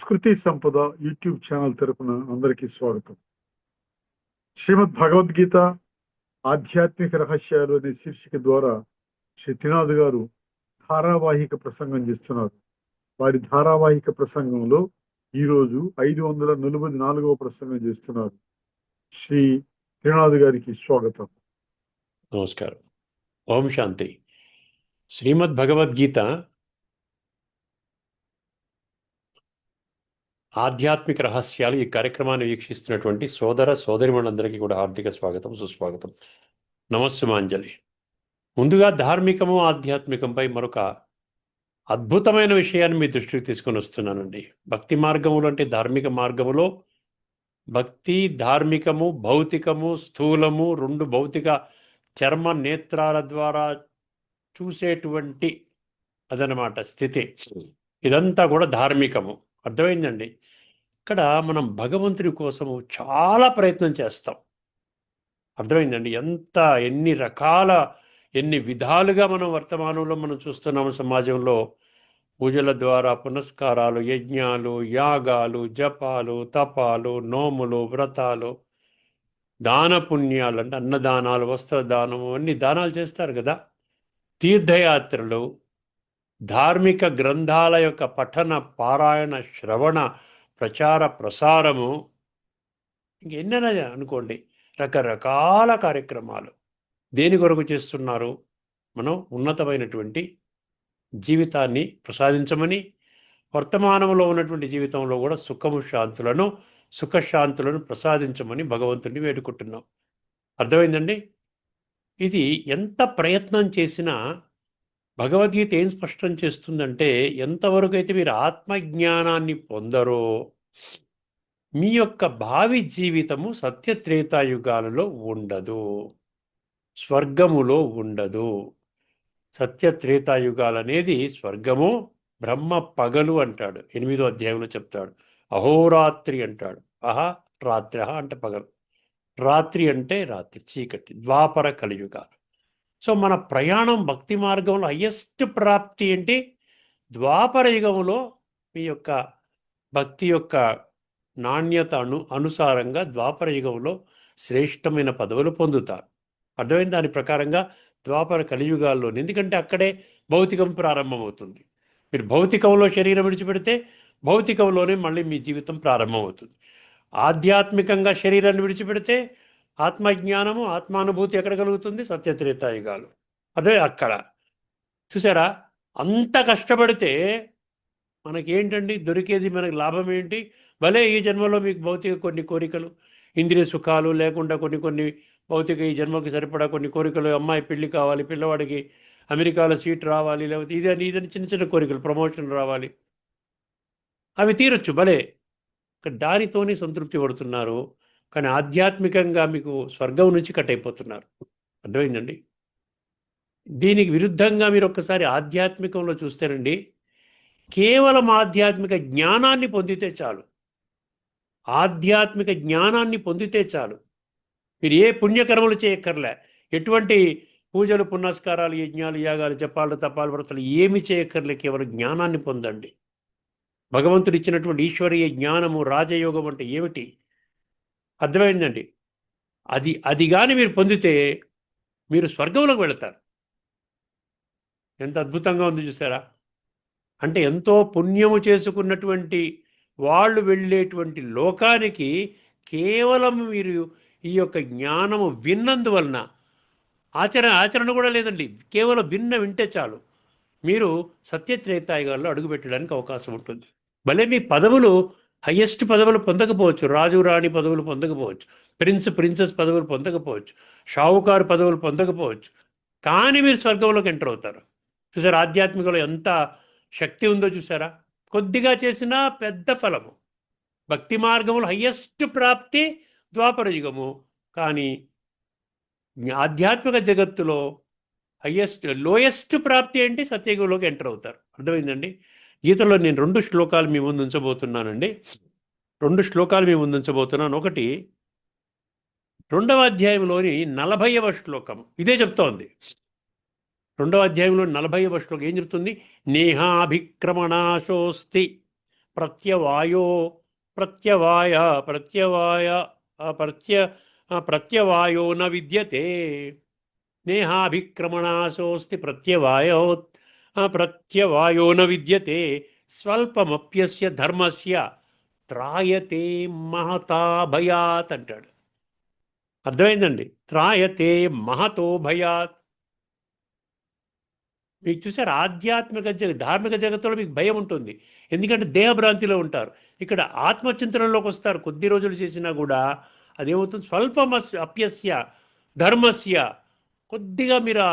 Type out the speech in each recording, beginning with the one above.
సంస్కృతి సంపద YouTube channel తరపున అందరికీ స్వాగతం. శ్రీమద్ భగవద్గీత ఆధ్యాత్మిక రహస్యాలు అనే శీర్షిక ద్వారా శ్రీ త్రినాథ్ గారు ధారావాహిక ప్రసంగం చేస్తున్నారు. వారి ధారావాహిక ప్రసంగంలో ఈరోజు 544వ ప్రసంగం చేస్తున్నారు. శ్రీ త్రినాథ్ గారికి స్వాగతం. నమస్కారం. ఓం శాంతి. శ్రీమద్ భగవద్గీత ఆధ్యాత్మిక రహస్యాలు ఈ కార్యక్రమాన్ని వీక్షిస్తున్నటువంటి సోదర సోదరిమణులందరికీ కూడా హార్దిక స్వాగతం, సుస్వాగతం, నమస్సుమాంజలి. ముందుగా ధార్మికము ఆధ్యాత్మికంపై మరొక అద్భుతమైన విషయాన్ని మీ దృష్టికి తీసుకొని వస్తున్నానండి. భక్తి మార్గములు అంటే ధార్మిక మార్గములో భక్తి, ధార్మికము, భౌతికము, స్థూలము, రెండు భౌతిక చర్మ నేత్రాల ద్వారా చూసేటువంటి అదనమాట స్థితి. ఇదంతా కూడా ధార్మికము. అర్థమైందండి. ఇక్కడ మనం భగవంతుడి కోసము చాలా ప్రయత్నం చేస్తాం. అర్థమైందండి. ఎన్ని విధాలుగా మనం వర్తమానంలో మనం చూస్తున్నాము. సమాజంలో పూజల ద్వారా పునస్కారాలు, యజ్ఞాలు, యాగాలు, జపాలు, తపాలు, నోములు, వ్రతాలు, దాన పుణ్యాలు అంటే అన్నదానాలు, వస్త్రదానము, అన్ని దానాలు చేస్తారు కదా. తీర్థయాత్రలు, ధార్మిక గ్రంథాల యొక్క పఠన, పారాయణ, శ్రవణ, ప్రచార, ప్రసారము, ఇంకెన్నైనా అనుకోండి, రకరకాల కార్యక్రమాలు. దేని కొరకు చేస్తున్నారు? మనం ఉన్నతమైనటువంటి జీవితాన్ని ప్రసాదించమని, వర్తమానంలో ఉన్నటువంటి జీవితంలో కూడా సుఖశాంతులను ప్రసాదించమని భగవంతుడిని వేడుకుంటున్నాం. అర్థమైందండి. ఇది ఎంత ప్రయత్నం చేసినా భగవద్గీత ఏం స్పష్టం చేస్తుందంటే, ఎంతవరకు అయితే మీరు ఆత్మజ్ఞానాన్ని పొందరో మీ యొక్క భావి జీవితము సత్యత్రేతాయుగాలలో ఉండదు, స్వర్గములో ఉండదు. సత్యత్రేతాయుగాలనేది స్వర్గము, బ్రహ్మ పగలు అంటాడు, 8వ అధ్యాయంలో చెప్తాడు. అహోరాత్రి అంటాడు. రాత్రి అంటే పగలు, రాత్రి అంటే రాత్రి, చీకటి, ద్వాపర కలియుగాలు. సో మన ప్రయాణం భక్తి మార్గంలో హయ్యెస్ట్ ప్రాప్తి ఏంటి? ద్వాపర యుగంలో మీ యొక్క భక్తి యొక్క నాణ్యత అనుసారంగా ద్వాపర యుగంలో శ్రేష్టమైన పదవులు పొందుతారు. అర్థమైంది. దాని ప్రకారంగా ద్వాపర కలియుగాల్లో, ఎందుకంటే అక్కడే భౌతికం ప్రారంభమవుతుంది. మీరు భౌతికంలో శరీరం విడిచిపెడితే భౌతికంలోనే మళ్ళీ మీ జీవితం ప్రారంభమవుతుంది. ఆధ్యాత్మికంగా శరీరాన్ని విడిచిపెడితే ఆత్మజ్ఞానము, ఆత్మానుభూతి ఎక్కడ కలుగుతుంది? సత్యత్రేతాయుగాలు. అదే అక్కడ చూసారా. అంత కష్టపడితే మనకేంటండి దొరికేది? మనకి లాభం ఏంటి? భలే ఈ జన్మలో మీకు భౌతిక కొన్ని కోరికలు, ఇంద్రియ సుఖాలు లేకుండా కొన్ని భౌతిక ఈ జన్మకి సరిపడా కొన్ని కోరికలు, అమ్మాయి పెళ్లి కావాలి, పిల్లవాడికి అమెరికాలో సీట్ రావాలి, లేకపోతే ఇదని చిన్న కోరికలు, ప్రమోషన్ రావాలి, అవి తీరొచ్చు భలే. దానితోనే సంతృప్తి పడుతున్నారు. కానీ ఆధ్యాత్మికంగా మీకు స్వర్గం నుంచి కట్ అయిపోతున్నారు. అర్థమైందండి. దీనికి విరుద్ధంగా మీరు ఒక్కసారి ఆధ్యాత్మికంలో చూస్తేనండి, కేవలం ఆధ్యాత్మిక జ్ఞానాన్ని పొందితే చాలు. ఆధ్యాత్మిక జ్ఞానాన్ని పొందితే చాలు. మీరు ఏ పుణ్యకర్మలు చేయక్కర్లే, ఎటువంటి పూజలు, పునస్కారాలు, యజ్ఞాలు, యాగాలు, జపాలు, తపాలు, వ్రతాలు ఏమి చేయక్కర్లే. కేవలం జ్ఞానాన్ని పొందండి. భగవంతుడు ఇచ్చినటువంటి ఈశ్వరీయ జ్ఞానము, రాజయోగం అంటే ఏమిటి? అర్థమైందండి. అది కానీ మీరు పొందితే మీరు స్వర్గంలోకి వెళతారు. ఎంత అద్భుతంగా ఉంది చూసారా. అంటే ఎంతో పుణ్యము చేసుకున్నటువంటి వాళ్ళు వెళ్ళేటువంటి లోకానికి కేవలం మీరు ఈ యొక్క జ్ఞానము విన్నందువలన, ఆచరణ కూడా లేదండి, కేవలం వింటే చాలు మీరు సత్యత్రేతాయుగాల్లో అడుగుపెట్టడానికి అవకాశం ఉంటుంది. భలే మీ పదవులు హయ్యెస్ట్ పదవులు పొందకపోవచ్చు, రాజు రాణి పదవులు పొందకపోవచ్చు, ప్రిన్సెస్ పదవులు పొందకపోవచ్చు, షావుకారు పదవులు పొందకపోవచ్చు, కానీ మీరు స్వర్గంలోకి ఎంటర్ అవుతారు. చూసారా ఆధ్యాత్మికలో ఎంత శక్తి ఉందో చూసారా. కొద్దిగా చేసినా పెద్ద ఫలము. భక్తి మార్గంలో హయ్యెస్ట్ ప్రాప్తి ద్వాపర యుగము, కానీ ఆధ్యాత్మిక జగత్తులో లోయెస్ట్ ప్రాప్తి ఏంటి? సత్యయుగంలోకి ఎంటర్ అవుతారు. అర్థమైందండి. గీతలో నేను 2 శ్లోకాలు మీ ముందు ఉంచబోతున్నానండి. 2 శ్లోకాలు మీ ముందు ఉంచబోతున్నాను. ఒకటి 2వ అధ్యాయంలోని 40వ శ్లోకం ఇదే చెప్తోంది. 2వ అధ్యాయంలో 40వ శ్లోకం ఏం చెప్తుంది? నేహాభిక్రమణాశోస్తి ప్రత్యవాయో ప్రత్యవాయ ప్రత్యవాయ ప్రత్యవాయో న విద్యతే నేహాభిక్రమణాశోస్తి ప్రత్యవాయో న విద్యతే స్వల్పమప్యస్య ధర్మస్య త్రాయతే మహతా భయాత్ అంటాడు. అర్థమైందండి? త్రాయతే మహతో భయాత్. మీకు చూసారు, ఆధ్యాత్మిక ధార్మిక జగత్తులో మీకు భయం ఉంటుంది, ఎందుకంటే దేహభ్రాంతిలో ఉంటారు. ఇక్కడ ఆత్మచింతనలోకి వస్తారు, కొద్ది రోజులు చేసినా కూడా అదేమవుతుంది, అప్యస్య ధర్మస్య, కొద్దిగా మీరు ఆ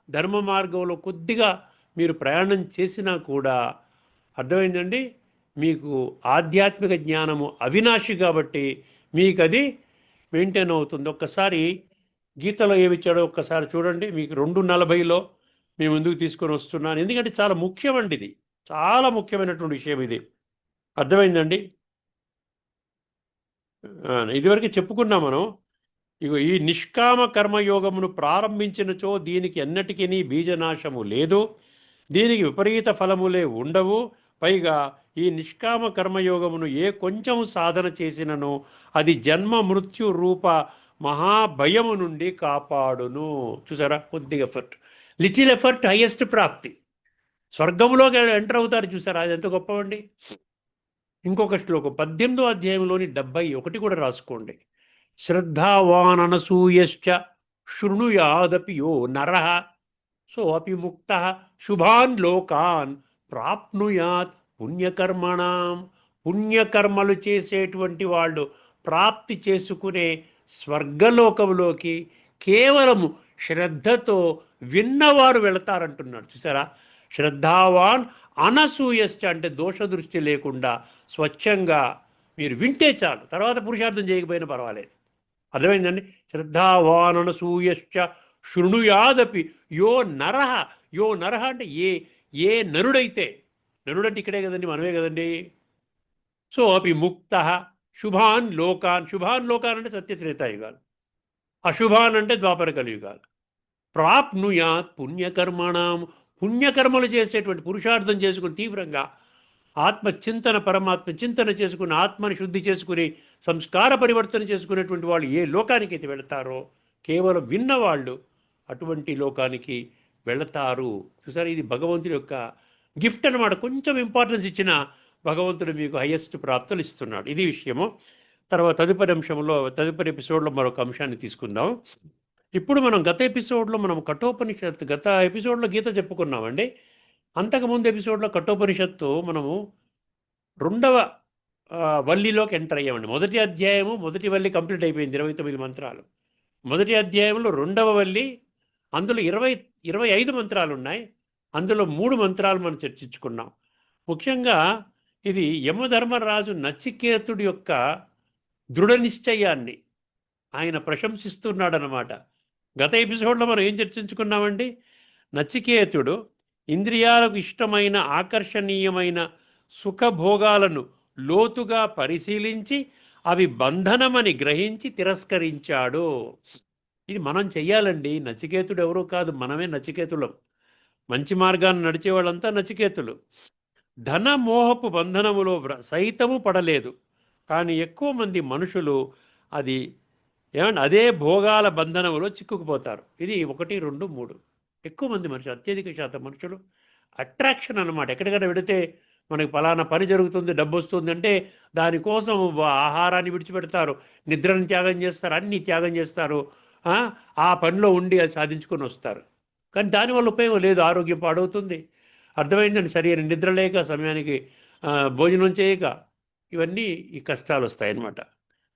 ధర్మ మార్గంలో కొద్దిగా మీరు ప్రయాణం చేసినా కూడా, అర్థమైందండి, మీకు ఆధ్యాత్మిక జ్ఞానము అవినాశి కాబట్టి మీకు అది మెయింటైన్ అవుతుంది. ఒక్కసారి గీతలో ఏమిచ్చాడో ఒక్కసారి చూడండి. మీకు 2:40లో మీ ముందుకు తీసుకొని వస్తున్నాను, ఎందుకంటే చాలా ముఖ్యమండి, ఇది చాలా ముఖ్యమైనటువంటి విషయం ఇది. అర్థమైందండి? ఇదివరకు చెప్పుకున్నాం మనం. ఇగో ఈ నిష్కామ కర్మయోగమును ప్రారంభించినచో దీనికి ఎన్నటికీ బీజనాశము లేదు, దీనికి విపరీత ఫలములే ఉండవు. పైగా ఈ నిష్కామ కర్మయోగమును ఏ కొంచెం సాధన చేసినను అది జన్మ మృత్యు రూప మహాభయము నుండి కాపాడును. చూసారా, కొద్దిగా ఎఫర్ట్, లిటిల్ ఎఫర్ట్ హైయెస్ట్ ప్రాప్తి. స్వర్గంలోకి ఎంటర్ అవుతారు, చూసారా, అది ఎంత గొప్పవండి. ఇంకొక శ్లోకం 18వ అధ్యాయంలోని 71 కూడా రాసుకోండి. శ్రద్ధావాననసూయశ్చ శృణుయాదపి యో నరః సోపి ముక్తః శుభాన్ లోకాన్ ప్రాప్నుయాత్ పుణ్యకర్మణాం. పుణ్యకర్మలు చేసేటువంటి వాళ్ళు ప్రాప్తి చేసుకునే స్వర్గలోకంలోకి కేవలము శ్రద్ధతో విన్నవారు వెళతారంటున్నాడు. చూసారా, శ్రద్ధావాన్ అనసూయశ్చ అంటే దోషదృష్టి లేకుండా స్వచ్ఛంగా మీరు వింటే చాలు, తర్వాత పురుషార్థం చేయకపోయినా పర్వాలేదు. అర్థమైందండి? శ్రద్ధావాన్ అనసూయశ్చ శృణుయాదపి యో నరః. యో నరః అంటే ఏ నరుడైతే, నరుడంటే ఇక్కడే కదండి, మనమే కదండి. సో అపి ముక్తః శుభాన్ లోకాన్. శుభాన్ లోకాన్ అంటే సత్యత్రేతాయుగాలు, అశుభాన్ అంటే ద్వాపర కలియుగాలు. ప్రాప్నుయాత్ పుణ్యకర్మణం. పుణ్యకర్మలు చేసేటువంటి, పురుషార్థం చేసుకుని తీవ్రంగా ఆత్మచింతన, పరమాత్మ చింతన చేసుకుని ఆత్మని శుద్ధి చేసుకుని సంస్కార పరివర్తన చేసుకునేటువంటి వాళ్ళు ఏ లోకానికైతే వెళతారో, కేవలం విన్నవాళ్ళు అటువంటి లోకానికి వెళతారు. చూసారు, ఇది భగవంతుడి యొక్క గిఫ్ట్ అన్నమాట. కొంచెం ఇంపార్టెన్స్ ఇచ్చిన భగవంతుడు మీకు హైయెస్ట్ ప్రాప్తులు ఇస్తున్నాడు. ఇది విషయము. తర్వాత తదుపరి ఎపిసోడ్లో మరొక అంశాన్ని తీసుకుందాం. ఇప్పుడు మనం గత ఎపిసోడ్లో గత ఎపిసోడ్లో గీత చెప్పుకున్నామండి. అంతకుముందు ఎపిసోడ్లో కఠోపనిషత్తు మనము 2వ వల్లిలోకి ఎంటర్ అయ్యామండి. మొదటి అధ్యాయము, మొదటి వల్లి కంప్లీట్ అయిపోయింది, 29 మంత్రాలు. మొదటి అధ్యాయంలో 2వ వల్లి, అందులో 25 మంత్రాలు ఉన్నాయి. అందులో 3 మంత్రాలు మనం చర్చించుకున్నాం. ముఖ్యంగా ఇది యమధర్మరాజు నచికేతుడి యొక్క దృఢ నిశ్చయాన్ని ఆయన ప్రశంసిస్తున్నాడనమాట. గత ఎపిసోడ్లో మనం ఏం చర్చించుకున్నామండి? నచికేతుడు ఇంద్రియాలకు ఇష్టమైన ఆకర్షణీయమైన సుఖభోగాలను లోతుగా పరిశీలించి అవి బంధనమని గ్రహించి తిరస్కరించాడు. ఇది మనం చెయ్యాలండి. నచికేతుడు ఎవరో కాదు, మనమే నచికేతులం. మంచి మార్గాన్ని నడిచే వాళ్ళంతా నచికేతులు. ధన మోహపు బంధనములో సైతము పడలేదు, కానీ ఎక్కువ మంది మనుషులు అదే భోగాల బంధనములో చిక్కుకుపోతారు. ఇది 1, 2, 3. ఎక్కువ మంది మనుషులు, అత్యధిక శాతం మనుషులు అట్రాక్షన్ అన్నమాట. ఎక్కడికైనా వెడితే మనకి ఫలానా పని జరుగుతుంది, డబ్బు వస్తుంది అంటే దానికోసం ఆహారాన్ని విడిచిపెడతారు, నిద్రను త్యాగం చేస్తారు, అన్నీ త్యాగం చేస్తారు, ఆ పనిలో ఉండి అది సాధించుకొని వస్తారు. కానీ దానివల్ల ఉపయోగం లేదు, ఆరోగ్యం పాడవుతుంది. అర్థమైందండి? సరైన నిద్ర లేక, సమయానికి భోజనం చేయక, ఇవన్నీ ఈ కష్టాలు వస్తాయన్నమాట.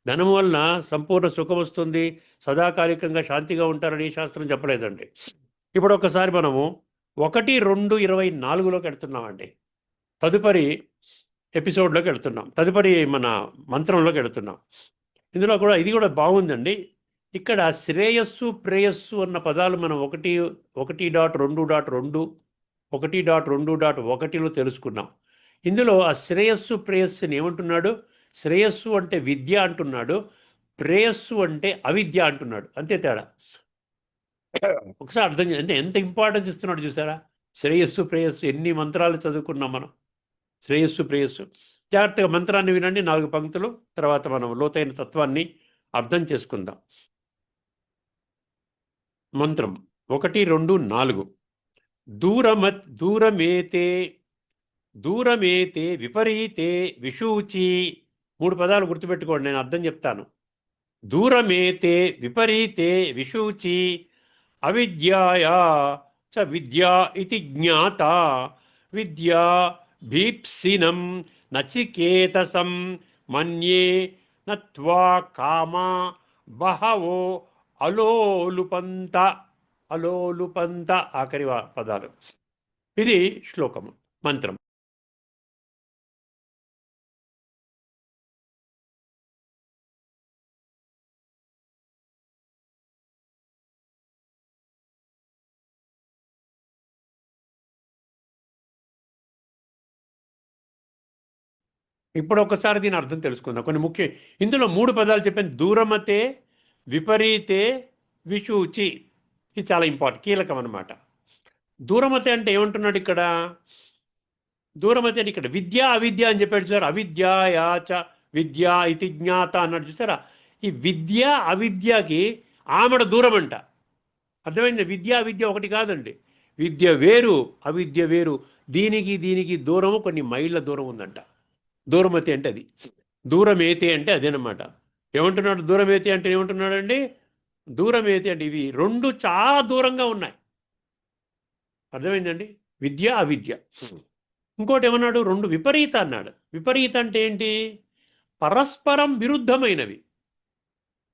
ధనం వలన సంపూర్ణ సుఖం వస్తుంది, సదాకాలికంగా శాంతిగా ఉంటారని శాస్త్రం చెప్పలేదండి. ఇప్పుడు ఒకసారి మనము 1:2:24లోకి వెళ్తున్నామండి. తదుపరి ఎపిసోడ్లోకి వెళ్తున్నాం, తదుపరి మన మంత్రంలోకి వెళ్తున్నాం. ఇందులో కూడా ఇది కూడా బాగుందండి. ఇక్కడ శ్రేయస్సు ప్రేయస్సు అన్న పదాలు మనం 1.2.2 1.2.1లో తెలుసుకున్నాం. ఇందులో ఆ శ్రేయస్సు ప్రేయస్సుని ఏమంటున్నాడు? శ్రేయస్సు అంటే విద్య అంటున్నాడు, ప్రేయస్సు అంటే అవిద్య అంటున్నాడు. అంతే తేడా. ఒకసారి అర్థం అంటే ఎంత ఇంపార్టెన్స్ ఇస్తున్నాడు చూసారా? శ్రేయస్సు ప్రేయస్సు ఎన్ని మంత్రాలు చదువుకున్నాం మనం. శ్రేయస్సు ప్రేయస్సు జాగ్రత్తగా మంత్రాన్ని వినండి, 4 పంక్తులు. తర్వాత మనం లోతైన తత్వాన్ని అర్థం చేసుకుందాం. మంత్రం 1, 2, 4. దూరమేతే దూరమేతే విపరీతే విషూచి. 3 పదాలు గుర్తుపెట్టుకోండి, నేను అర్థం చెప్తాను. దూరమేతే విపరీతే విషూచి అవిద్యాయా చ విద్యా ఇతి జ్ఞాత విద్యా భీప్సినం నచికేతసం మన్యే నత్వా కామా బహవో అలోలుపంత. అలోలుపంత ఆఖరి పదాలు. ఇది శ్లోకము, మంత్రం. ఇప్పుడు ఒకసారి దీని అర్థం తెలుసుకుందాం. కొన్ని ఇందులో 3 పదాలు చెప్పాను. దూరమతే, విపరీతే, విషూచి. ఇది చాలా ఇంపార్టెంట్, కీలకం అనమాట. దూరమతే అంటే ఏమంటున్నాడు ఇక్కడ? దూరమతే అంటే ఇక్కడ విద్య అవిద్య అని చెప్పాడు చూసారా. అవిద్యాయాచ విద్య ఇతి జ్ఞాత అన్నాడు చూసారా. ఈ విద్య అవిద్యకి ఆమడ దూరం అంట. అర్థమైంది? విద్య అవిద్య ఒకటి కాదండి. విద్య వేరు, అవిద్య వేరు. దీనికి దూరము కొన్ని మైళ్ళ దూరం ఉందంట. దూరమతి అంటే అది. దూరమేతి అంటే అదేనమాట. ఏమంటున్నాడు? దూరమేతి అంటే ఏమంటున్నాడండి? దూరమేతి అంటే ఇవి 2 చాలా దూరంగా ఉన్నాయి. అర్థమైందండి? విద్య అవిద్య. ఇంకోటి ఏమన్నాడు? 2 విపరీత అన్నాడు. విపరీత అంటే ఏంటి? పరస్పరం విరుద్ధమైనవి.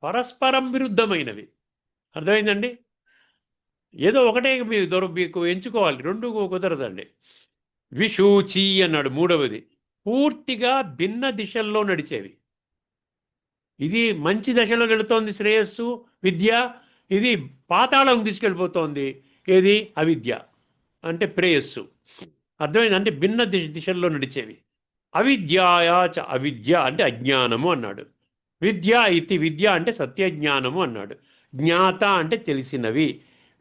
పరస్పరం విరుద్ధమైనవి. అర్థమైందండి? ఏదో ఒకటే మీకు ఎంచుకోవాలి, 2 కుదరదండి. విషూచి అన్నాడు మూడవది. పూర్తిగా భిన్న దిశల్లో నడిచేవి. ఇది మంచి దశలో వెళుతోంది శ్రేయస్సు విద్య, ఇది పాతాళం తీసుకెళ్ళిపోతోంది ఏది? అవిద్య అంటే ప్రేయస్సు. అర్థమైంది? అంటే భిన్న దిశల్లో నడిచేవి. అవిద్యాయాచ అవిద్య అంటే అజ్ఞానము అన్నాడు. విద్య ఇతి విద్య అంటే సత్యజ్ఞానము అన్నాడు. జ్ఞాత అంటే తెలిసినవి.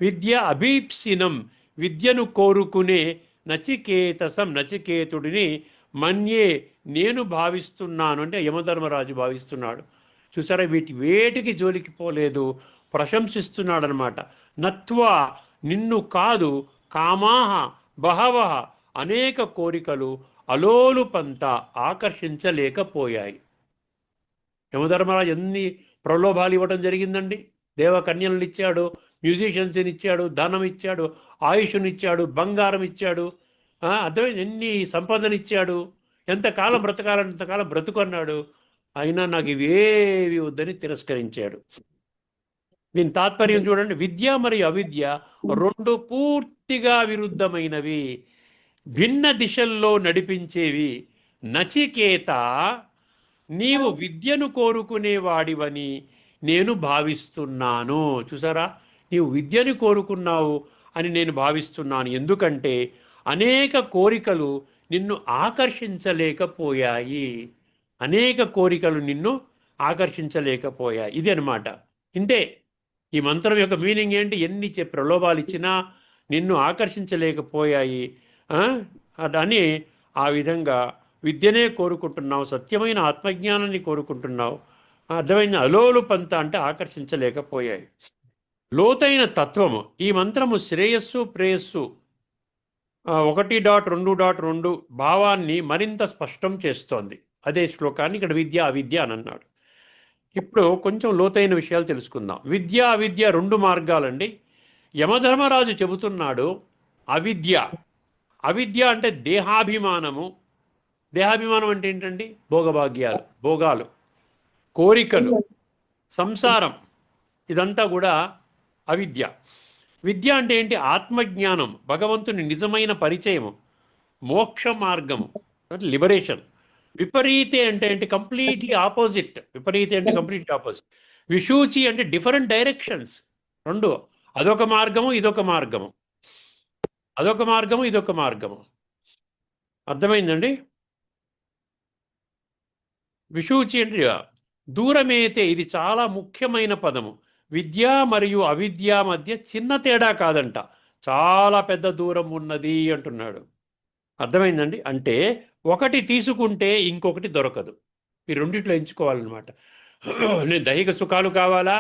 విద్య అభీప్సినం విద్యను కోరుకునే నచికేతసం నచికేతుడిని మన్యే నేను భావిస్తున్నాను అంటే యమధర్మరాజు భావిస్తున్నాడు. చూసారా, వేటికి జోలికి పోలేదు, ప్రశంసిస్తున్నాడు అనమాట. నత్వా నిన్ను కాదు, కామాహ బహవః అనేక కోరికలు అలోలుపంత ఆకర్షించలేకపోయాయి. యమధర్మరాజు ఎన్ని ప్రలోభాలు ఇవ్వడం జరిగిందండి. దేవకన్యలను ఇచ్చాడు, మ్యూజిషియన్స్ని ఇచ్చాడు, ధనం ఇచ్చాడు, ఆయుష్నిచ్చాడు, బంగారం ఇచ్చాడు, అర్థమైంది? ఎన్ని సంపదలు ఇచ్చాడు. ఎంతకాలం బ్రతకాలంతకాలం బ్రతుకన్నాడు. అయినా నాకు ఇవేవి వద్దని తిరస్కరించాడు. దీని తాత్పర్యం చూడండి. విద్య మరియు అవిద్య 2 పూర్తిగా విరుద్ధమైనవి, భిన్న దిశల్లో నడిపించేవి. నచికేత, నీవు విద్యను కోరుకునేవాడివని నేను భావిస్తున్నాను. చూసారా, నీవు విద్యను కోరుకున్నావు అని నేను భావిస్తున్నాను. ఎందుకంటే అనేక కోరికలు నిన్ను ఆకర్షించలేకపోయాయి. అనేక కోరికలు నిన్ను ఆకర్షించలేకపోయాయి. ఇది అనమాట. ఇంతే ఈ మంత్రం యొక్క మీనింగ్ ఏంటి? ఎన్ని ప్రలోభాలు ఇచ్చినా నిన్ను ఆకర్షించలేకపోయాయి అని. ఆ విధంగా విద్యనే కోరుకుంటున్నావు, సత్యమైన ఆత్మజ్ఞానాన్ని కోరుకుంటున్నావు. అర్థమైన అలోలు పంత అంటే ఆకర్షించలేకపోయాయి. లోతైన తత్వము. ఈ మంత్రము శ్రేయస్సు ప్రేయస్సు 1.2.2 భావాన్ని మరింత స్పష్టం చేస్తోంది. అదే శ్లోకాన్ని ఇక్కడ విద్య అవిద్య అని అన్నాడు. ఇప్పుడు కొంచెం లోతైన విషయాలు తెలుసుకుందాం. విద్య అవిద్య 2 మార్గాలండి. యమధర్మరాజు చెబుతున్నాడు అవిద్య. అవిద్య అంటే దేహాభిమానము. దేహాభిమానం అంటే ఏంటండి? భోగభాగ్యాలు, భోగాలు, కోరికలు, సంసారం, ఇదంతా కూడా అవిద్య. విద్య అంటే ఏంటి? ఆత్మజ్ఞానం, భగవంతుని నిజమైన పరిచయము, మోక్ష మార్గము, లిబరేషన్. విపరీతే అంటే ఏంటి? Completely opposite. విపరీతే అంటే కంప్లీట్లీ ఆపోజిట్. విషూచి అంటే డిఫరెంట్ డైరెక్షన్స్. 2, అదొక మార్గము ఇదొక మార్గము, అదొక మార్గము ఇదొక మార్గము. అర్థమైందండి? విషూచి అంటే దూరమేతే, ఇది చాలా ముఖ్యమైన పదము. విద్య మరియు అవిద్య మధ్య చిన్న తేడా కాదంట, చాలా పెద్ద దూరం ఉన్నది అంటున్నాడు. అర్థమైందండి? అంటే ఒకటి తీసుకుంటే ఇంకొకటి దొరకదు. ఈ రెండిట్లో ఎంచుకోవాలన్నమాట. నేను దైహిక సుఖాలు కావాలా,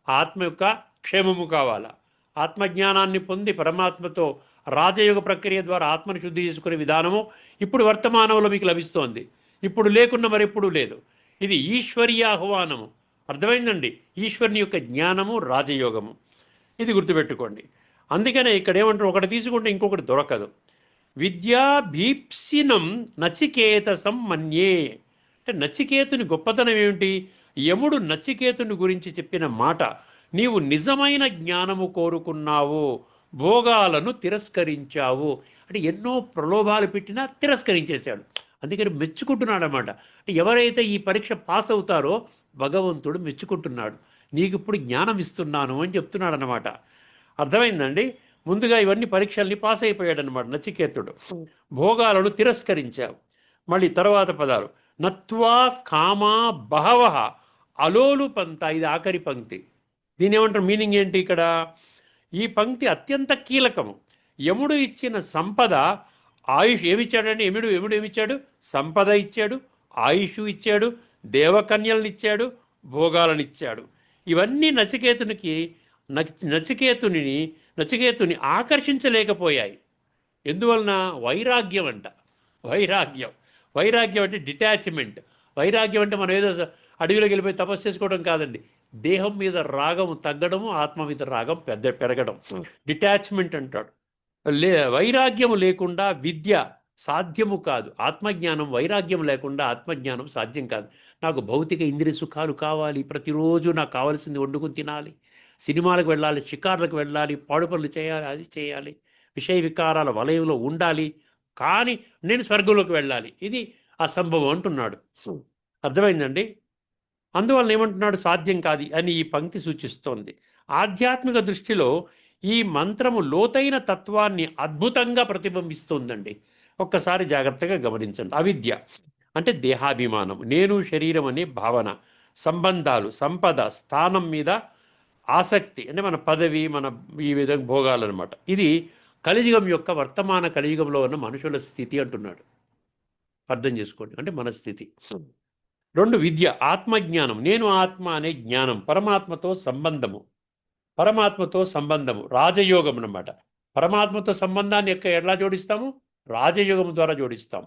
ఆత్మ యొక్క క్షేమము కావాలా? ఆత్మజ్ఞానాన్ని పొంది పరమాత్మతో రాజయోగ ప్రక్రియ ద్వారా ఆత్మను శుద్ధి చేసుకునే విధానము ఇప్పుడు వర్తమానంలో మీకు లభిస్తోంది. ఇప్పుడు లేకున్నా మరెప్పుడు లేదు. ఇది ఈశ్వరీయ ఆహ్వానము. అర్థమైందండి? ఈశ్వరుని యొక్క జ్ఞానము రాజయోగము. ఇది గుర్తుపెట్టుకోండి. అందుకనే ఇక్కడ ఏమంటారు, ఒకటి తీసుకుంటే ఇంకొకటి దొరకదు. విద్యా భీప్సినం నచికేతసం మన్యే. అంటే నచికేతుని గొప్పతనం ఏమిటి? యముడు నచికేతుని గురించి చెప్పిన మాట, నీవు నిజమైన జ్ఞానము కోరుకున్నావు, భోగాలను తిరస్కరించావు. అంటే ఎన్నో ప్రలోభాలు పెట్టినా తిరస్కరించేశాడు. అందుకని మెచ్చుకుంటున్నాడు అన్నమాట. అంటే ఎవరైతే ఈ పరీక్ష పాస్ అవుతారో భగవంతుడు మెచ్చుకుంటున్నాడు, నీకు ఇప్పుడు జ్ఞానం ఇస్తున్నాను అని చెప్తున్నాడు అన్నమాట. అర్థమైందండి? ముందుగా ఇవన్నీ పరీక్షల్ని పాస్ అయిపోయాడు అనమాట నచికేతుడు. భోగాలను తిరస్కరించావు. మళ్ళీ తర్వాత పదాలు, నత్వా కామా బహవః అలోలు పంత. ఇది ఆఖరి పంక్తి. దీని ఏమంటారు, మీనింగ్ ఏంటి ఇక్కడ? ఈ పంక్తి అత్యంత కీలకము. యముడు ఇచ్చిన సంపద, ఆయుష్ ఏమిచ్చాడంటే, యముడు ఏమిచ్చాడు? సంపద ఇచ్చాడు, ఆయుష్ ఇచ్చాడు, దేవకన్యలను ఇచ్చాడు, భోగాలను ఇచ్చాడు. ఇవన్నీ నచికేతుని ఆకర్షించలేకపోయాయి. ఎందువలన? వైరాగ్యం అంట. వైరాగ్యం అంటే డిటాచ్మెంట్. వైరాగ్యం అంటే మనం ఏదో అడవిలోకి వెళ్ళిపోయి తపస్సు చేసుకోవడం కాదండి. దేహం మీద రాగం తగ్గడము, ఆత్మ మీద రాగం పెరగడం, డిటాచ్మెంట్ అంటాడు. వైరాగ్యము లేకుండా విద్య సాధ్యము కాదు. ఆత్మజ్ఞానం, వైరాగ్యం లేకుండా ఆత్మజ్ఞానం సాధ్యం కాదు. నాకు భౌతిక ఇంద్రియ సుఖాలు కావాలి, ప్రతిరోజు నాకు కావాల్సింది వండుకుని తినాలి, సినిమాలకు వెళ్ళాలి, షికార్లకు వెళ్ళాలి, పాడు పనులు చేయాలి, అది చేయాలి, విషయ వికారాల వలయంలో ఉండాలి, కానీ నేను స్వర్గంలోకి వెళ్ళాలి, ఇది అసంభవం అంటున్నాడు. అర్థమైందండి? అందువల్ల ఏమంటున్నాడు? సాధ్యం కాదు అని ఈ పంక్తి సూచిస్తోంది. ఆధ్యాత్మిక దృష్టిలో ఈ మంత్రము లోతైన తత్వాన్ని అద్భుతంగా ప్రతిబింబిస్తుందండి. ఒక్కసారి జాగ్రత్తగా గమనించండి. అవిద్య అంటే దేహాభిమానం, నేను శరీరం అనే భావన, సంబంధాలు, సంపద, స్థానం మీద ఆసక్తి, అంటే మన పదవి, మన ఈ విధంగా భోగాలన్నమాట. ఇది కలియుగం యొక్క, వర్తమాన కలియుగంలో ఉన్న మనుషుల స్థితి అంటున్నాడు. అర్థం చేసుకోండి, అంటే మన స్థితి. 2 విద్య, ఆత్మజ్ఞానం, నేను ఆత్మ అనే జ్ఞానం, పరమాత్మతో సంబంధము, రాజయోగం అన్నమాట. పరమాత్మతో సంబంధాన్ని ఎలా జోడిస్తాము? రాజయోగం ద్వారా జోడిస్తాం.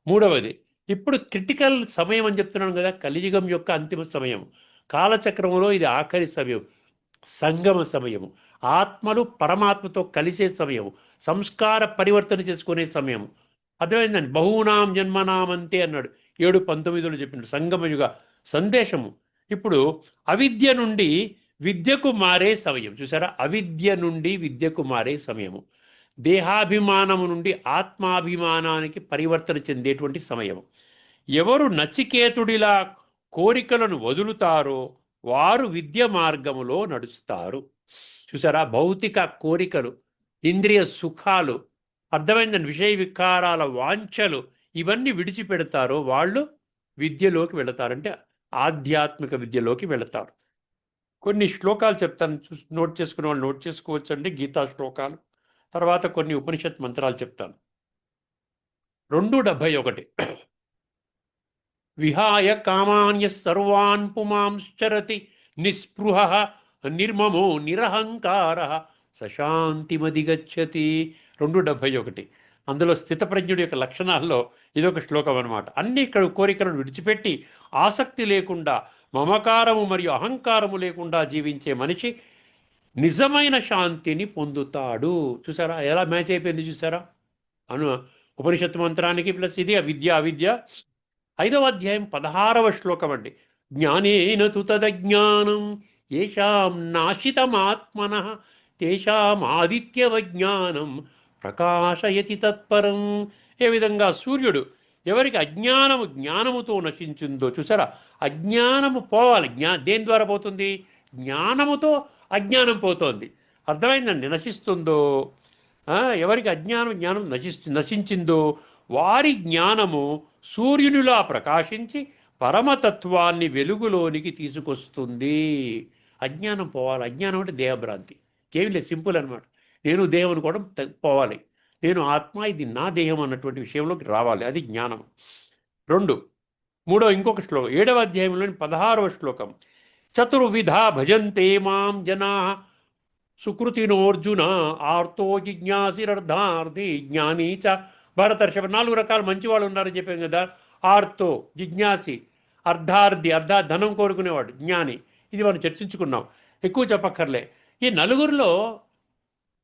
3వది, ఇప్పుడు క్రిటికల్ సమయం అని చెప్తున్నాను కదా, కలియుగం యొక్క అంతిమ సమయం, కాలచక్రంలో ఇది ఆఖరి సమయం, సంగమ సమయము, ఆత్మలు పరమాత్మతో కలిసే సమయము, సంస్కార పరివర్తన చేసుకునే సమయం. అర్థమైందండి? బహూనాం జన్మనామంతే అన్నాడు 7:19 చెప్పినాడు సంగమయుగ సందేశము. ఇప్పుడు అవిద్య నుండి విద్యకు మారే సమయం, చూసారా? అవిద్య నుండి విద్యకు మారే సమయము, దేహాభిమానము నుండి ఆత్మాభిమానానికి పరివర్తన చెందేటువంటి సమయం. ఎవరు నచికేతుడిలా కోరికలను వదులుతారో వారు విద్య మార్గములో నడుస్తారు. చూసారా? భౌతిక కోరికలు, ఇంద్రియ సుఖాలు, అర్థమైందని విషయ వికారాల వాంఛలు, ఇవన్నీ విడిచిపెడతారో వాళ్ళు విద్యలోకి వెళతారంటే ఆధ్యాత్మిక విద్యలోకి వెళతారు. కొన్ని శ్లోకాలు చెప్తాను, నోట్ చేసుకునే వాళ్ళు నోట్ చేసుకోవచ్చండి, గీతా శ్లోకాలు. తర్వాత కొన్ని ఉపనిషత్ మంత్రాలు చెప్తాను. 2:71 విహాయ కామాన్య సర్వాన్ పుమాంశ్చరతి నిస్పృహ నిర్మమో నిరహంకార సశాంతిమధిగచ్చతి. 2:71. అందులో స్థితప్రజ్ఞుడి యొక్క లక్షణాల్లో ఇదొక శ్లోకం అన్నమాట. అన్ని కోరికలను విడిచిపెట్టి ఆసక్తి లేకుండా, మమకారము మరియు అహంకారము లేకుండా జీవించే మనిషి నిజమైన శాంతిని పొందుతాడు. చూసారా ఎలా మ్యాచ్ అయిపోయింది? చూసారా? ఉపనిషత్తు మంత్రానికి ప్లస్ ఇది అవిద్య. 5వ అధ్యాయం 16వ శ్లోకం అండి. జ్ఞానేన తు తదజ్ఞానం ఏషాం నాశితమాత్మనః తేషాం ఆదిత్యవజ్ఞానం ప్రకాశయతి తత్పరం. ఏ విధంగా సూర్యుడు ఎవరికి జ్ఞానముతో నశించిందో, చూసారా? అజ్ఞానము పోవాలి. దేని ద్వారా పోతుంది? జ్ఞానముతో అజ్ఞానం పోతోంది. అర్థమైందండి? నశిస్తుందో, ఎవరికి జ్ఞానం నశించిందో వారి జ్ఞానము సూర్యునిలా ప్రకాశించి పరమతత్వాన్ని వెలుగులోనికి తీసుకొస్తుంది. అజ్ఞానం పోవాలి. అజ్ఞానం అంటే దేహభ్రాంతి, కేవలం సింపుల్ అనమాట. నేను దేహం అనుకోవడం పోవాలి. నేను ఆత్మ, ఇది నా దేహం అన్నటువంటి విషయంలోకి రావాలి. అది జ్ఞానం. ఇంకొక శ్లోకం 7వ అధ్యాయంలోని 16వ శ్లోకం. చతుర్విధ భజంతే మాం జనా సుకృతినోర్జున ఆర్తో జిజ్ఞాసిరర్ధార్థి జ్ఞానీ చ భరతర్షభ. 4 రకాల మంచి వాళ్ళు ఉన్నారని చెప్పాం కదా. ఆర్తో, జిజ్ఞాసి, అర్ధార్థి, ధనం కోరుకునేవాడు, జ్ఞాని. ఇది మనం చర్చించుకున్నాం, ఎక్కువ చెప్పక్కర్లే. ఈ నలుగురిలో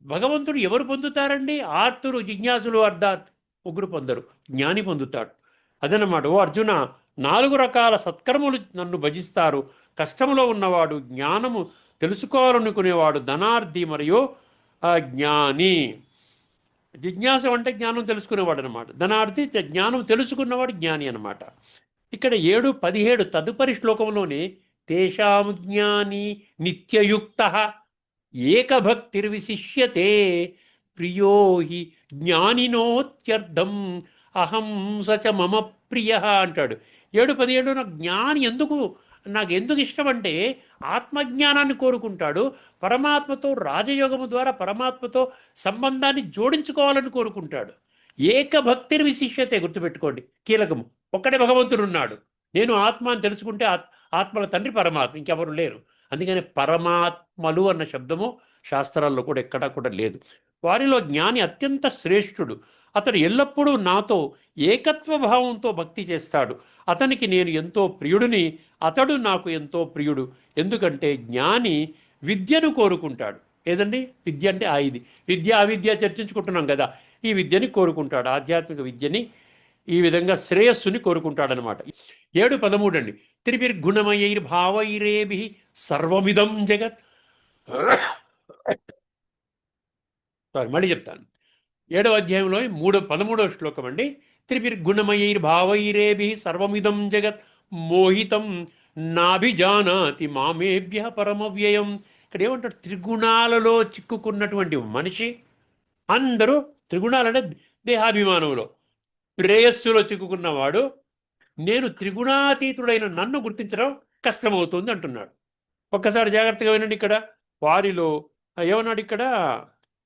భగవంతుడు ఎవరు పొందుతారండి? ఆర్తులు, జిజ్ఞాసులు, అర్ధార్థి ముగ్గురు పొందరు, జ్ఞాని పొందుతాడు. అదనమాట. ఓ అర్జున, 4 రకాల సత్కర్మలు నన్ను భజిస్తారు. కష్టములో ఉన్నవాడు, జ్ఞానము తెలుసుకోవాలనుకునేవాడు ధనార్థి, మరియు జ్ఞాని. జిజ్ఞాస అంటే జ్ఞానం తెలుసుకునేవాడు అనమాట. ధనార్థి జ్ఞానం తెలుసుకున్నవాడు జ్ఞాని అనమాట. ఇక్కడ 7, 17 తదుపరి శ్లోకంలోనే తేషాం జ్ఞాని నిత్యయుక్త ఏకభక్తిర్విశిష్యతే ప్రియో హి జ్ఞానినోత్యర్థం అహం సచ మమ ప్రియ అంటాడు. 7, 17 నాకు ఎందుకు ఇష్టం అంటే ఆత్మజ్ఞానాన్ని కోరుకుంటాడు. పరమాత్మతో రాజయోగము ద్వారా పరమాత్మతో సంబంధాన్ని జోడించుకోవాలని కోరుకుంటాడు. ఏకభక్తిర్ విశిష్యతే, గుర్తుపెట్టుకోండి, కీలకము. ఒక్కడే భగవంతుడు ఉన్నాడు. నేను ఆత్మ అని తెలుసుకుంటే ఆత్మల తండ్రి పరమాత్మ, ఇంకెవరు లేరు. అందుకని పరమాత్మలు అన్న శబ్దము శాస్త్రాల్లో కూడా ఎక్కడా కూడా లేదు. వారిలో జ్ఞాని అత్యంత శ్రేష్ఠుడు. అతడు ఎల్లప్పుడూ నాతో ఏకత్వ భావంతో భక్తి చేస్తాడు. అతనికి నేను ఎంతో ప్రియుడిని, అతడు నాకు ఎంతో ప్రియుడు. ఎందుకంటే జ్ఞాని విద్యను కోరుకుంటాడు. ఏదండి విద్య అంటే? ఇది విద్య అవిద్య చర్చించుకుంటున్నాం కదా. ఈ విద్యని కోరుకుంటాడు, ఆధ్యాత్మిక విద్యని. ఈ విధంగా శ్రేయస్సుని కోరుకుంటాడనమాట. 7:13 అండి. త్రిభిర్గుణమయైర్భావైరేభి సర్వమిదం జగత్. మళ్ళీ చెప్తాను. 7వ అధ్యాయంలో 13వ శ్లోకం అండి. త్రిభిర్గుణమయైర్భావైరేభి సర్వమిదం జగత్ మోహితం నాభిజానాతి మామేభ్య పరమవ్యయం. ఇక్కడ ఏమంటాడు? త్రిగుణాలలో చిక్కుకున్నటువంటి మనిషి, అందరూ త్రిగుణాలంటే దేహాభిమానంలో, ప్రేయస్సులో చిక్కుకున్నవాడు నేను త్రిగుణాతీతుడైన నన్ను గుర్తించడం కష్టమవుతుంది అంటున్నాడు. ఒక్కసారి జాగ్రత్తగా వినండి. ఇక్కడ వారిలో ఏమన్నాడు? ఇక్కడ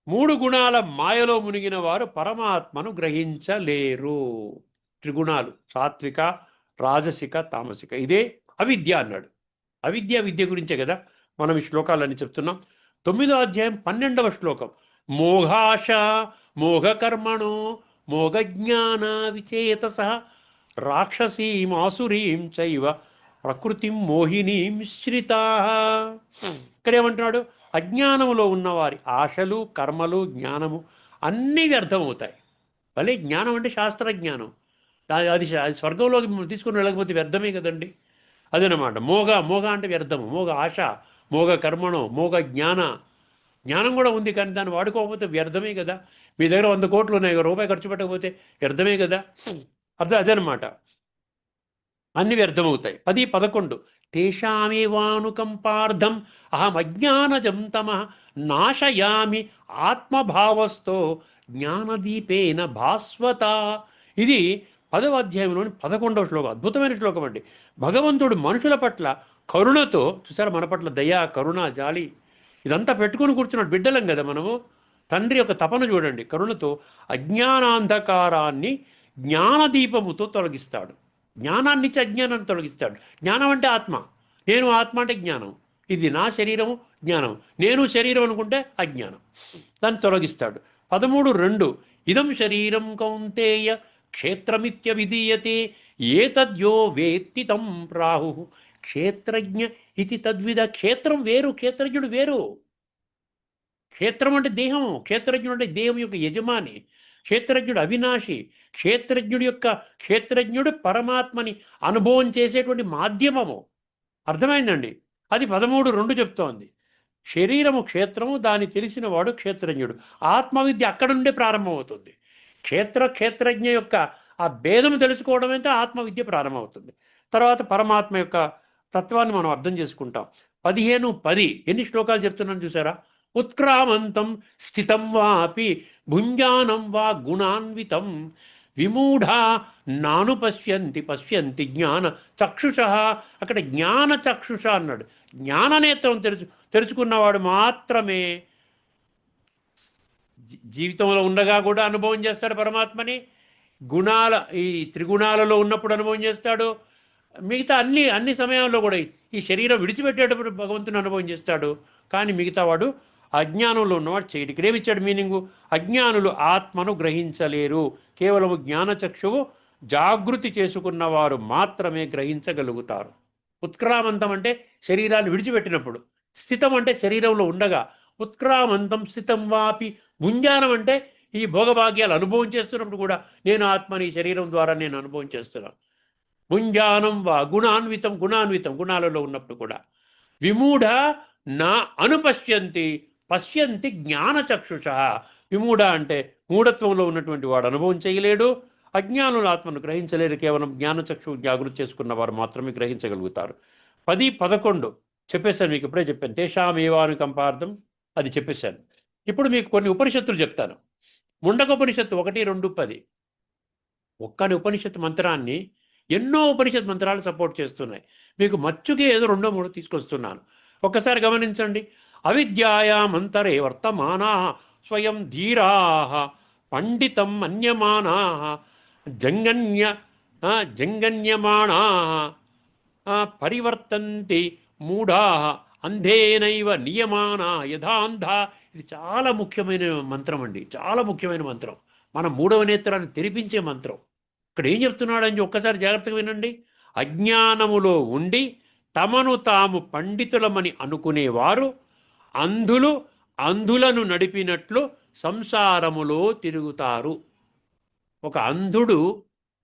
3 గుణాల మాయలో మునిగిన వారు పరమాత్మను గ్రహించలేరు. త్రిగుణాలు సాత్విక, రాజసిక, తామసిక. ఇదే అవిద్య అన్నాడు. విద్య గురించే కదా మనం ఈ శ్లోకాలన్నీ చెప్తున్నాం. 9వ అధ్యాయం 12వ శ్లోకం. మోఘాశ మోఘకర్మణో మోఘజ్ఞాన విచేతస రాక్షసీం ఆసురీం చైవ ప్రకృతిం మోహినీం శ్రితా. ఇక్కడ ఏమంటున్నాడు? అజ్ఞానములో ఉన్నవారి ఆశలు, కర్మలు, జ్ఞానము అన్నీ వ్యర్థమవుతాయి. భలే జ్ఞానం అంటే శాస్త్రజ్ఞానం. అది స్వర్గంలోకి తీసుకుని వెళ్ళకపోతే వ్యర్థమే కదండి. అదనమాట. మోగ అంటే వ్యర్థము. మోగ ఆశ, మోగ కర్మణం, మోగ జ్ఞానం కూడా ఉంది, కానీ దాన్ని వాడుకోకపోతే వ్యర్థమే కదా. మీ దగ్గర 100 కోట్లు ఉన్నాయి, రూపాయి ఖర్చు పెట్టకపోతే వ్యర్థమే కదా. అదనమాట. అన్ని వ్యర్థమవుతాయి. 10, 11 తేషామేవానుకంపార్థం అహం అజ్ఞానజం తమః నాశయామి ఆత్మభావస్థో జ్ఞానదీపేన భాస్వత. ఇది 10వ అధ్యాయంలోని 11వ శ్లోకం. అద్భుతమైన శ్లోకం అండి. భగవంతుడు మనుషుల పట్ల కరుణతో, చూసారా, మన పట్ల దయ, కరుణ, జాలి ఇదంతా పెట్టుకుని కూర్చున్నాడు. బిడ్డలం కదా మనము. తండ్రి యొక్క తపన చూడండి. కరుణతో అజ్ఞానాంధకారాన్ని జ్ఞానదీపముతో తొలగిస్తాడు. జ్ఞానాన్ని ఇచ్చి అజ్ఞానాన్ని తొలగిస్తాడు. జ్ఞానం అంటే ఆత్మ. నేను ఆత్మ అంటే జ్ఞానం. ఇది నా శరీరము, జ్ఞానం. నేను శరీరం అనుకుంటే అజ్ఞానం. దాన్ని తొలగిస్తాడు. 13:2 ఇదం శరీరం కౌంతేయ క్షేత్రమిత్య విధీయతే ఏతద్యో వేత్తి తం ప్రాహు క్షేత్రజ్ఞ ఇది తద్విధ. క్షేత్రం వేరు, క్షేత్రజ్ఞుడు వేరు. క్షేత్రం అంటే దేహం, క్షేత్రజ్ఞుడు అంటే దేహం యొక్క యజమాని. క్షేత్రజ్ఞుడు అవినాశి. క్షేత్రజ్ఞుడు పరమాత్మని అనుభవం చేసేటువంటి మాధ్యమము. అర్థమైందండి. అది 13:2 చెప్తోంది. శరీరము క్షేత్రము, దాన్ని తెలిసిన వాడు క్షేత్రజ్ఞుడు. ఆత్మవిద్య అక్కడ నుండే ప్రారంభమవుతుంది. క్షేత్రజ్ఞ యొక్క ఆ భేదము తెలుసుకోవడం అయితే ఆత్మవిద్య ప్రారంభమవుతుంది. తర్వాత పరమాత్మ యొక్క తత్వాన్ని మనం అర్థం చేసుకుంటాం. 15:10 ఎన్ని శ్లోకాలు చెప్తున్నాను చూసారా. ఉత్క్రామంతం స్థితం వాపి భుంజానం వా గుణాన్వితం విమూఢా నాను పశ్యంతి జ్ఞాన చక్షుష. అక్కడ జ్ఞాన చక్షుష అన్నాడు. జ్ఞాననేత్రం తెరుచుకున్నవాడు మాత్రమే జీవితంలో ఉండగా కూడా అనుభవం చేస్తాడు పరమాత్మని, గుణాల ఈ త్రిగుణాలలో ఉన్నప్పుడు అనుభవం చేస్తాడు, మిగతా అన్ని సమయాల్లో కూడా ఈ శరీరం విడిచిపెట్టేటప్పుడు భగవంతుని అనుభవం చేస్తాడు. కానీ మిగతా వాడు అజ్ఞానంలో ఉన్నవాడు చేయడు. ఇక్కడ ఏమిచ్చాడు మీనింగు? అజ్ఞానులు ఆత్మను గ్రహించలేరు, కేవలము జ్ఞానచక్షువు జాగృతి చేసుకున్నవారు మాత్రమే గ్రహించగలుగుతారు. ఉత్క్రామంతం అంటే శరీరాన్ని విడిచిపెట్టినప్పుడు, స్థితం అంటే శరీరంలో ఉండగా, ఉత్క్రామంతం స్థితం వాపి, భుంజానం అంటే ఈ భోగభాగ్యాలు అనుభవం చేస్తున్నప్పుడు కూడా నేను ఆత్మని శరీరం ద్వారా నేను అనుభవం చేస్తున్నాను. భుంజానం వా గుణాన్వితం, గుణాలలో ఉన్నప్పుడు కూడా. విమూఢ నా అనుపశ్యంతి పశ్యంతి జ్ఞానచక్షుష. విమూఢ అంటే మూఢత్వంలో ఉన్నటువంటి వాడు అనుభవం చేయలేడు, అజ్ఞానుల ఆత్మను గ్రహించలేరు, కేవలం జ్ఞానచక్షువు జాగృతి చేసుకున్న వారు మాత్రమే గ్రహించగలుగుతారు. 10, 11 చెప్పేశాను, మీకు ఇప్పుడే చెప్పాను. తేషామేవానుకంపార్థం అది చెప్పేశాను. ఇప్పుడు మీకు కొన్ని ఉపనిషత్తులు చెప్తాను. ముండకోపనిషత్తు 1, 2, 10. ఒక్కని ఉపనిషత్తు మంత్రాన్ని ఎన్నో ఉపనిషత్ మంత్రాలు సపోర్ట్ చేస్తున్నాయి. మీకు మచ్చుకి ఏదో 2, 3 తీసుకొస్తున్నాను. ఒక్కసారి గమనించండి. అవిద్యాయామంతరే వర్తమానా స్వయం ధీరా పండితం మన్యమానా జంగన్యమానా పరివర్తంతి మూఢా అంధేనైవ నియమానా యథాంధ. ఇది చాలా ముఖ్యమైన మంత్రం అండి, చాలా ముఖ్యమైన మంత్రం. మన 3వ నేత్రాన్ని తెరిపించే మంత్రం. ఇక్కడ ఏం చెప్తున్నాడని ఒక్కసారి జాగ్రత్తగా వినండి. అజ్ఞానములో ఉండి తమను తాము పండితులమని అనుకునేవారు అంధులను నడిపినట్లు సంసారములో తిరుగుతారు. ఒక అంధుడు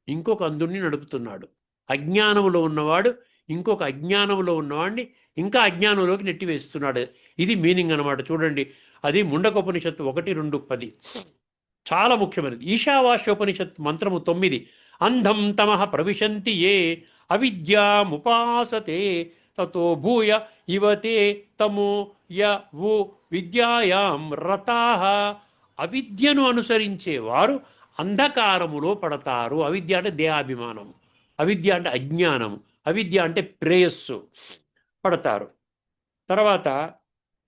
ఇంకొక అంధుడిని నడుపుతున్నాడు. అజ్ఞానములో ఉన్నవాడు ఇంకొక అజ్ఞానంలో ఉన్నవాడిని ఇంకా అజ్ఞానంలోకి నెట్టివేస్తున్నాడు. ఇది మీనింగ్ అనమాట. చూడండి, అది ముండకోపనిషత్తు 1, 2, 10 చాలా ముఖ్యమైనది. ఈశావాస్యోపనిషత్ మంత్రము 9. అంధం తమః ప్రవిశంతి ఏ అవిద్యాముపాసతే తతో భూయ ఇవతే తమో యవు విద్యాయాం రతాః. అవిద్యను అనుసరించేవారు అంధకారములో పడతారు. అవిద్య అంటే దేహాభిమానం, అవిద్య అంటే అజ్ఞానము, అవిద్య అంటే ప్రేయస్సు, పడతారు. తర్వాత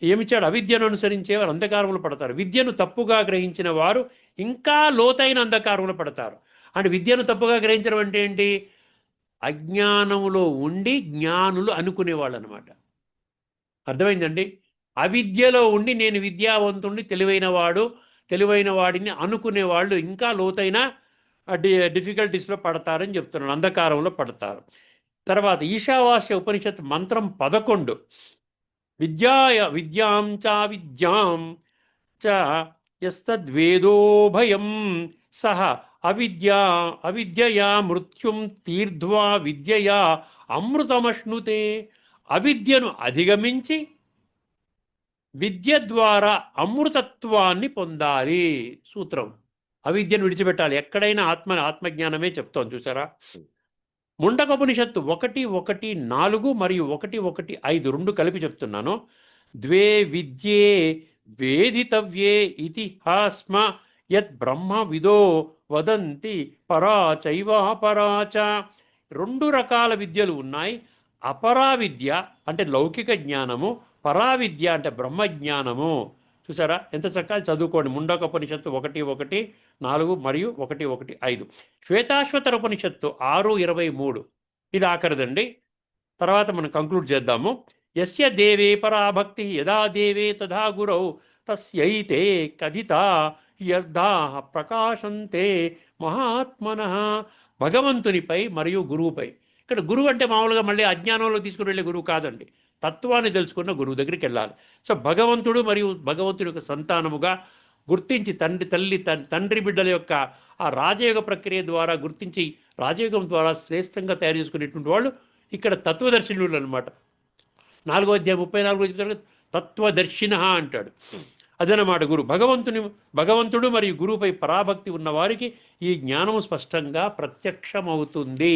ఏమిచ్చాడు? అవిద్యను అనుసరించేవారు అంధకారములు పడతారు. విద్యను తప్పుగా గ్రహించిన వారు ఇంకా లోతైన అంధకారములు పడతారు. అంటే విద్యను తప్పుగా గ్రహించడం అంటే ఏంటి? అజ్ఞానములో ఉండి జ్ఞానులు అనుకునేవాళ్ళు అనమాట. అర్థమైందండి? అవిద్యలో ఉండి నేను విద్యావంతుడిని, తెలివైన వాడిని అనుకునేవాళ్ళు ఇంకా లోతైన డిఫికల్టీస్లో పడతారని చెప్తున్నాను, అంధకారంలో పడతారు. తర్వాత ఈశావాస్య ఉపనిషత్ మంత్రం 11. విద్యాం చ యస్తద్వేదోభయం సహ అవిద్యయా మృత్యుం తీర్ధ్వా విద్యయా అమృతమశ్నుతే. అవిద్యను అధిగమించి విద్య ద్వారా అమృతత్వాన్ని పొందాలి. సూత్రం, అవిద్యను విడిచిపెట్టాలి. ఎక్కడైనా ఆత్మజ్ఞానమే చెప్తాం, చూసారా? ముండకోపనిషత్తు 1, 1, 4 మరియు 1, 1, 5 2 కలిపి చెప్తున్నాను. ద్వే విద్యే వేదితవ్యే ఇతి హాస్మ యత్ బ్రహ్మ విదో వదంతి పరాచైవాపరాచ. 2 రకాల విద్యలు ఉన్నాయి. అపరా విద్య అంటే లౌకిక జ్ఞానము, పరావిద్య అంటే బ్రహ్మజ్ఞానము. చూసారా ఎంత చక్కగా చదువుకోండి. ముండకోపనిషత్తు 1, 1, 4 మరియు 1, 1, 5. శ్వేతాశ్వతర ఉపనిషత్తు 6, 23 ఇది ఆఖరిదండి. తర్వాత మనం కంక్లూడ్ చేద్దాము. యస్య దేవే పరాభక్తి యదా దేవే తదా గురౌ తస్యైతే కథితా యర్థాః ప్రకాశంతే మహాత్మనః. భగవంతునిపై మరియు గురువుపై. ఇక్కడ గురువు అంటే మామూలుగా మళ్ళీ అజ్ఞానంలో తీసుకుని వెళ్ళే గురువు కాదండి, తత్వాన్ని తెలుసుకున్న గురువు దగ్గరికి వెళ్ళాలి. సో భగవంతుడు మరియు భగవంతుడి యొక్క సంతానముగా గుర్తించి తండ్రి బిడ్డల యొక్క ఆ రాజయోగ ప్రక్రియ ద్వారా గుర్తించి రాజయోగం ద్వారా శ్రేష్టంగా తయారు చేసుకునేటువంటి వాళ్ళు ఇక్కడ తత్వదర్శనులు అనమాట. 4వ అధ్యాయం 34 తత్వదర్శిన అంటాడు. అదనమాట గురు. భగవంతుడు మరియు గురువుపై పరాభక్తి ఉన్న వారికి ఈ జ్ఞానం స్పష్టంగా ప్రత్యక్షమవుతుంది.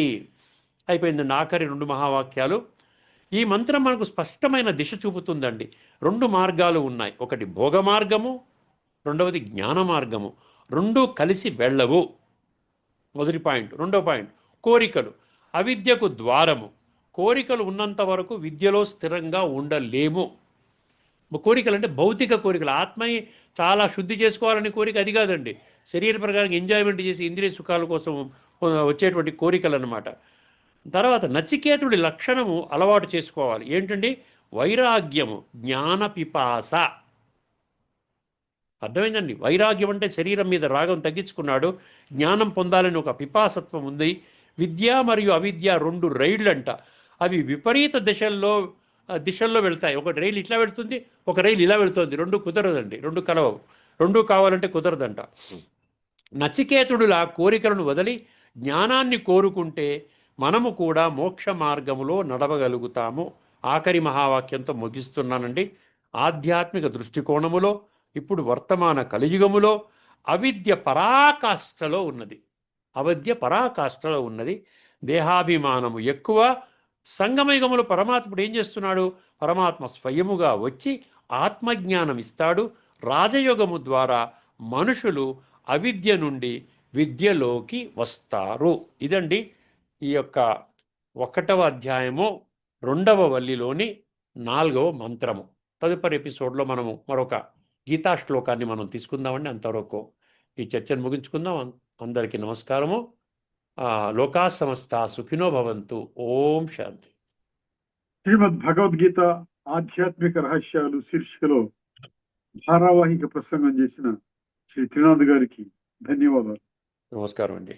అయిపోయిందండి. ఆఖరి 2 మహావాక్యాలు. ఈ మంత్రం మనకు స్పష్టమైన దిశ చూపుతుందండి. 2 మార్గాలు ఉన్నాయి. ఒకటి భోగ మార్గము, రెండవది జ్ఞాన మార్గము. 2 కలిసి వెళ్ళవు. మొదటి పాయింట్. రెండో పాయింట్, కోరికలు అవిద్యకు ద్వారము. కోరికలు ఉన్నంత వరకు విద్యలో స్థిరంగా ఉండలేము. కోరికలు అంటే భౌతిక కోరికలు. ఆత్మని చాలా శుద్ధి చేసుకోవాలనే కోరిక అది కాదండి. శరీర ప్రకారం ఎంజాయ్మెంట్ చేసి ఇంద్రియ సుఖాల కోసం వచ్చేటువంటి కోరికలు అన్నమాట. తర్వాత నచికేతుడి లక్షణము అలవాటు చేసుకోవాలి. ఏంటండి? వైరాగ్యము, జ్ఞాన పిపాస. అర్థమైందండి? వైరాగ్యం అంటే శరీరం మీద రాగం తగ్గించుకున్నాడు, జ్ఞానం పొందాలని ఒక పిపాసత్వం ఉంది. విద్య మరియు అవిద్య 2 రైళ్ళంట. అవి విపరీత దిశల్లో వెళ్తాయి. ఒక రైలు ఇట్లా వెళ్తుంది, ఒక రైలు ఇలా వెళ్తుంది. 2 కుదరదండి, 2 కలవవు. 2 కావాలంటే కుదరదంట. నచికేతుడులా కోరికలను వదిలి జ్ఞానాన్ని కోరుకుంటే మనము కూడా మోక్ష మార్గములో నడవగలుగుతాము. ఆఖరి మహావాక్యంతో ముగిస్తున్నానండి. ఆధ్యాత్మిక దృష్టికోణములో ఇప్పుడు వర్తమాన కలియుగములో అవిద్య పరాకాష్ఠలో ఉన్నది. పరాకాష్ఠలో ఉన్నది. దేహాభిమానము ఎక్కువ. సంగమయుగములో పరమాత్ముడు ఏం చేస్తున్నాడు? పరమాత్మ స్వయముగా వచ్చి ఆత్మజ్ఞానం ఇస్తాడు. రాజయోగము ద్వారా మనుషులు అవిద్య నుండి విద్యలోకి వస్తారు. ఇదండి ఈ యొక్క 1వ అధ్యాయము 2వ వల్లిలోని 4వ మంత్రము. తదుపరి ఎపిసోడ్లో మనము మరొక గీతా శ్లోకాన్ని మనం తీసుకుందామండి. అంతవరకు ఈ చర్చను ముగించుకుందాం. అందరికీ నమస్కారము. లోకా సమస్త సుఖినో భవంతు. ఓం శాంతి. శ్రీమద్ భగవద్గీత ఆధ్యాత్మిక రహస్యాలు శీర్షికలో ధారావాహిక ప్రసంగం చేసిన శ్రీ త్రినాథ్ గారికి ధన్యవాదాలు. నమస్కారం అండి.